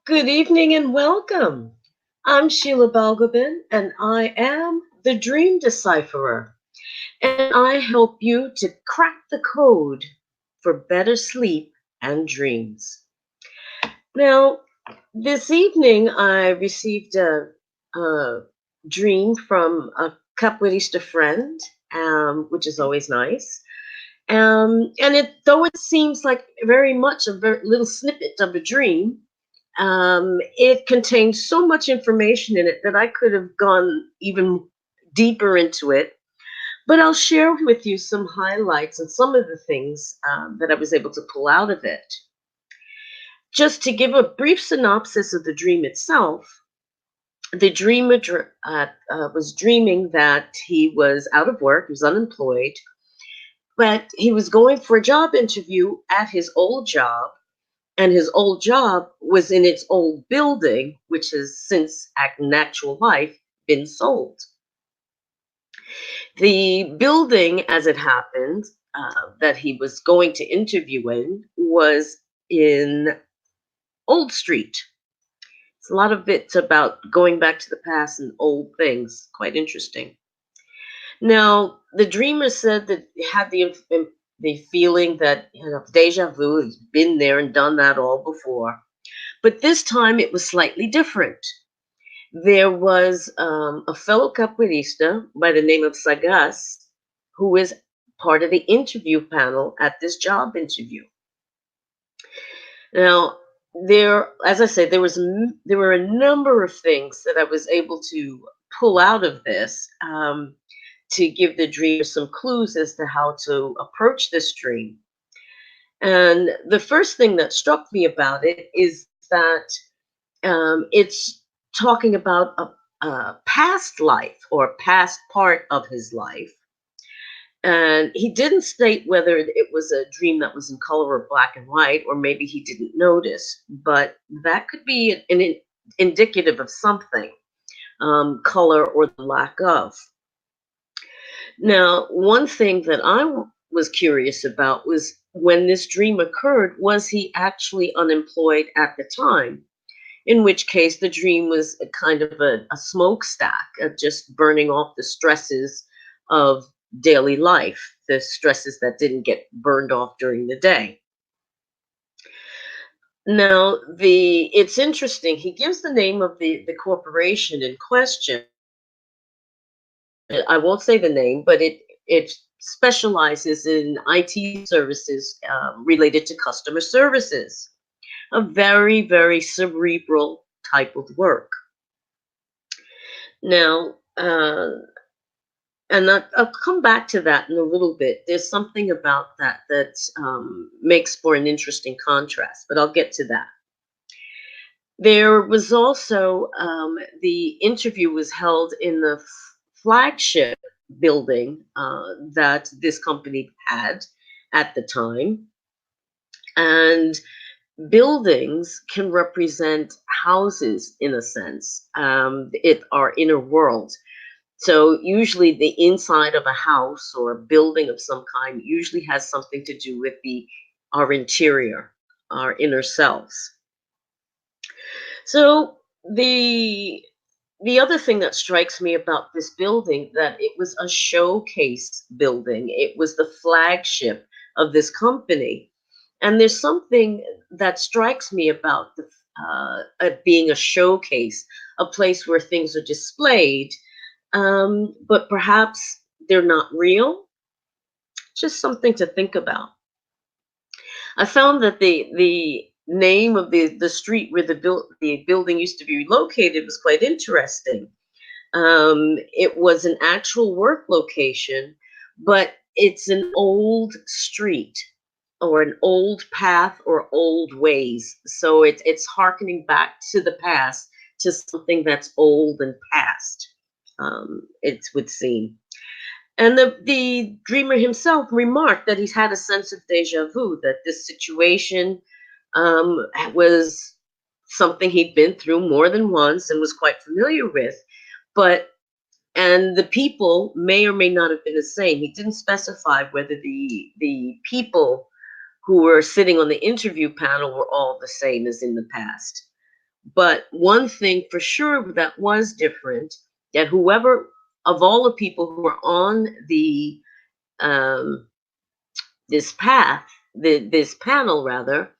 Good evening and welcome. I'm Sheila Balgobin and I am the Dream Decipherer. And I help you to crack the code for better sleep and dreams. Now, this evening I received a dream from a capoeirista friend, which is always nice. And though it seems like very much a very little snippet of a dream, it contains so much information in it that I could have gone even deeper into it. But I'll share with you some highlights and some of the things that I was able to pull out of it. Just to give a brief synopsis of the dream itself, the dreamer was dreaming that he was out of work, he was unemployed, but he was going for a job interview at his old job, and his old job was in its old building, which has since, in actual life, been sold. The building, as it happened, that he was going to interview in was in Old Street. It's a lot of bits about going back to the past and old things. Quite interesting. Now, the dreamer said that he had the feeling that deja vu, he's been there and done that all before. But this time it was slightly different. There was a fellow capoeirista by the name of Sagas who was part of the interview panel at this job interview. Now, as I said, there were a number of things that I was able to pull out of this to give the dreamer some clues as to how to approach this dream. And the first thing that struck me about it is that it's talking about a past life or past part of his life. And he didn't state whether it was a dream that was in color or black and white, or maybe he didn't notice, but that could be indicative of something, color or the lack of. Now, one thing that I was curious about was when this dream occurred, was he actually unemployed at the time? In which case, the dream was a kind of a smokestack of just burning off the stresses of daily life, the stresses that didn't get burned off during the day. Now, it's interesting. He gives the name of the corporation in question. I won't say the name, but it specializes in IT services related to customer services. A very, very cerebral type of work. Now, and I'll come back to that in a little bit. There's something about that that makes for an interesting contrast, but I'll get to that. There was also the interview was held in the flagship building that this company had at the time, and buildings can represent houses in a sense, our inner world. So usually the inside of a house or a building of some kind usually has something to do with our interior, our inner selves. So the other thing that strikes me about this building, that it was a showcase building. It was the flagship of this company. And there's something that strikes me about being a showcase, a place where things are displayed, but perhaps they're not real. Just something to think about. I found that the name of the street where the building used to be located was quite interesting. It was an actual work location, but it's an old street or an old path or old ways. So it's harkening back to the past, to something that's old and past. It would seem. And the dreamer himself remarked that he's had a sense of deja vu, that this situation was something he'd been through more than once and was quite familiar with. And the people may or may not have been the same. He didn't specify whether the people who were sitting on the interview panel were all the same as in the past. But one thing for sure that was different, that whoever of all the people who were on the um, this path, this panel rather,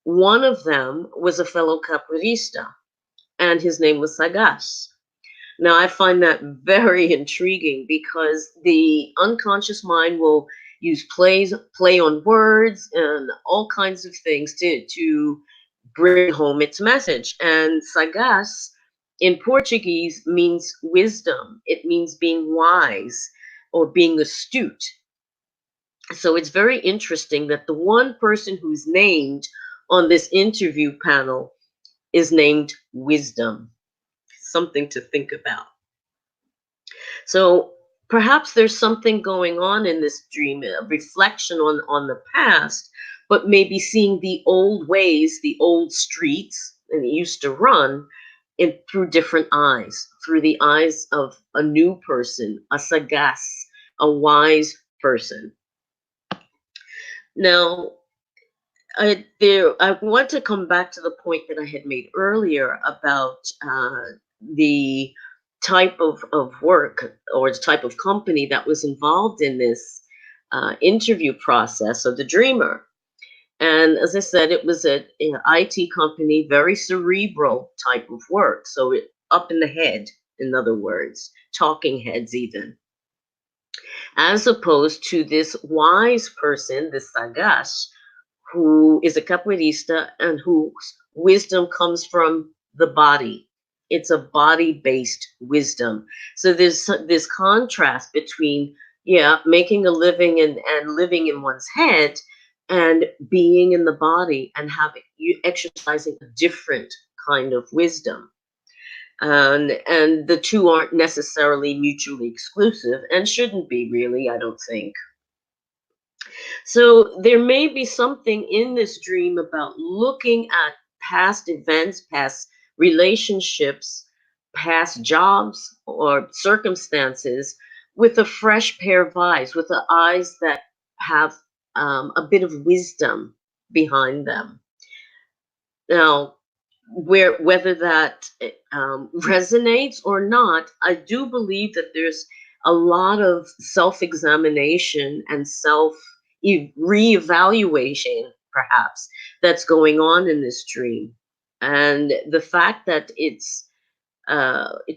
one of them was a fellow capoeirista, and his name was Sagas. Now, I find that very intriguing because the unconscious mind will use play on words, and all kinds of things to bring home its message. And Sagas in Portuguese means wisdom. It means being wise or being astute. So it's very interesting that the one person who's named on this interview panel is named Wisdom. Something to think about. So perhaps there's something going on in this dream, a reflection on the past, but maybe seeing the old ways, the old streets that it used to run in through different eyes, through the eyes of a new person, a sagas, a wise person. Now, I want to come back to the point that I had made earlier about the type of work or the type of company that was involved in this interview process of the dreamer. And as I said, it was an IT company, very cerebral type of work. So it up in the head, in other words, talking heads even, as opposed to this wise person, this sagas, who is a capoeirista and whose wisdom comes from the body. It's a body based wisdom. So there's this contrast between, yeah, making a living and living in one's head and being in the body and having you exercising a different kind of wisdom. And the two aren't necessarily mutually exclusive and shouldn't be, really, I don't think. So there may be something in this dream about looking at past events, past relationships, past jobs or circumstances with a fresh pair of eyes, with the eyes that have a bit of wisdom behind them. Now, whether that resonates or not, I do believe that there's a lot of self-examination and reevaluation, perhaps, that's going on in this dream. And the fact that it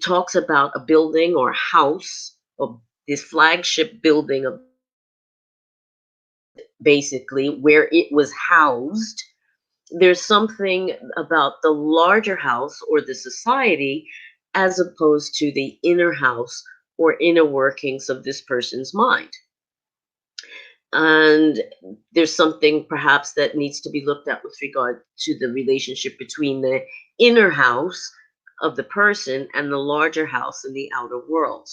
talks about a building or a house, or this flagship building of basically where it was housed, there's something about the larger house or the society as opposed to the inner house or inner workings of this person's mind. And there's something perhaps that needs to be looked at with regard to the relationship between the inner house of the person and the larger house in the outer world.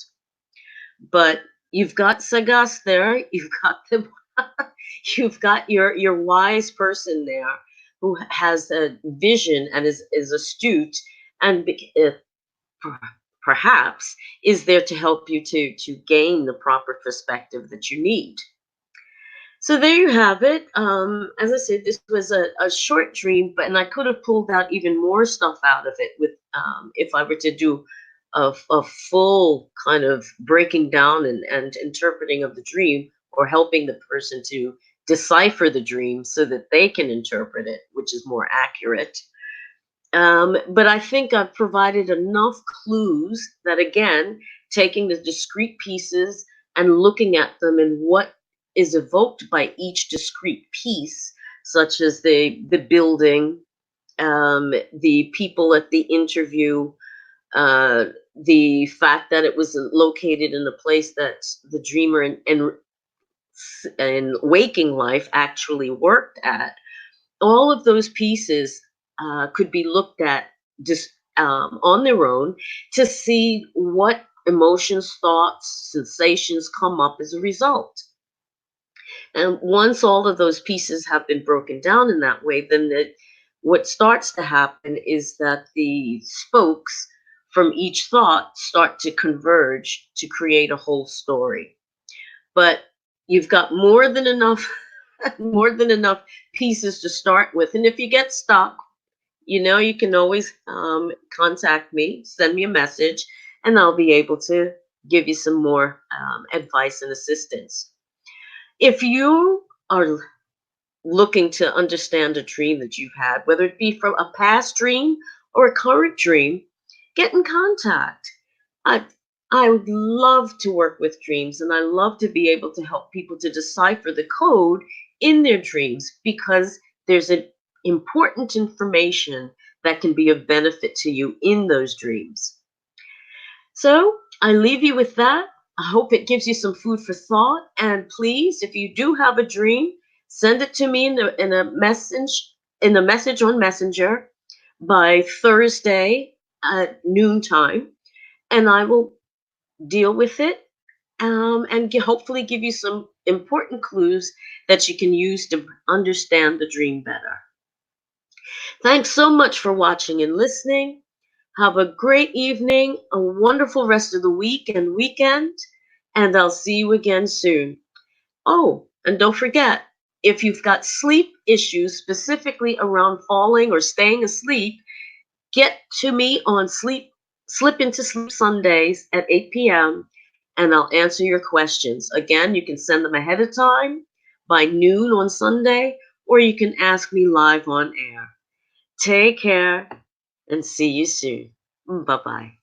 But you've got Sagas there, you've got the you've got your wise person there who has a vision and is astute and per- perhaps is there to help you to gain the proper perspective that you need. So there you have it. As I said, this was a short dream, but and I could have pulled out even more stuff out of it with if I were to do a full kind of breaking down and interpreting of the dream, or helping the person to decipher the dream so that they can interpret it, which is more accurate. But I think I've provided enough clues that, again, taking the discrete pieces and looking at them and what is evoked by each discrete piece, such as the building, the people at the interview, the fact that it was located in a place that the dreamer in waking life actually worked at. All of those pieces could be looked at just on their own to see what emotions, thoughts, sensations come up as a result. And once all of those pieces have been broken down in that way, then what starts to happen is that the spokes from each thought start to converge to create a whole story. But you've got more than enough more than enough pieces to start with. And if you get stuck, you can always contact me, send me a message, and I'll be able to give you some more advice and assistance. If you are looking to understand a dream that you've had, whether it be from a past dream or a current dream, get in contact. I I would love to work with dreams, and I love to be able to help people to decipher the code in their dreams, because there's an important information that can be of benefit to you in those dreams. So I leave you with that. I hope it gives you some food for thought. And please, if you do have a dream, send it to me in a message on Messenger by Thursday at noontime, and I will deal with it, and hopefully give you some important clues that you can use to understand the dream better. Thanks so much for watching and listening. Have a great evening, a wonderful rest of the week and weekend, and I'll see you again soon. Oh, and don't forget, if you've got sleep issues specifically around falling or staying asleep, get to me on Slip into Sleep Sundays at 8 p.m., and I'll answer your questions. Again, you can send them ahead of time by noon on Sunday, or you can ask me live on air. Take care and see you soon. Bye bye.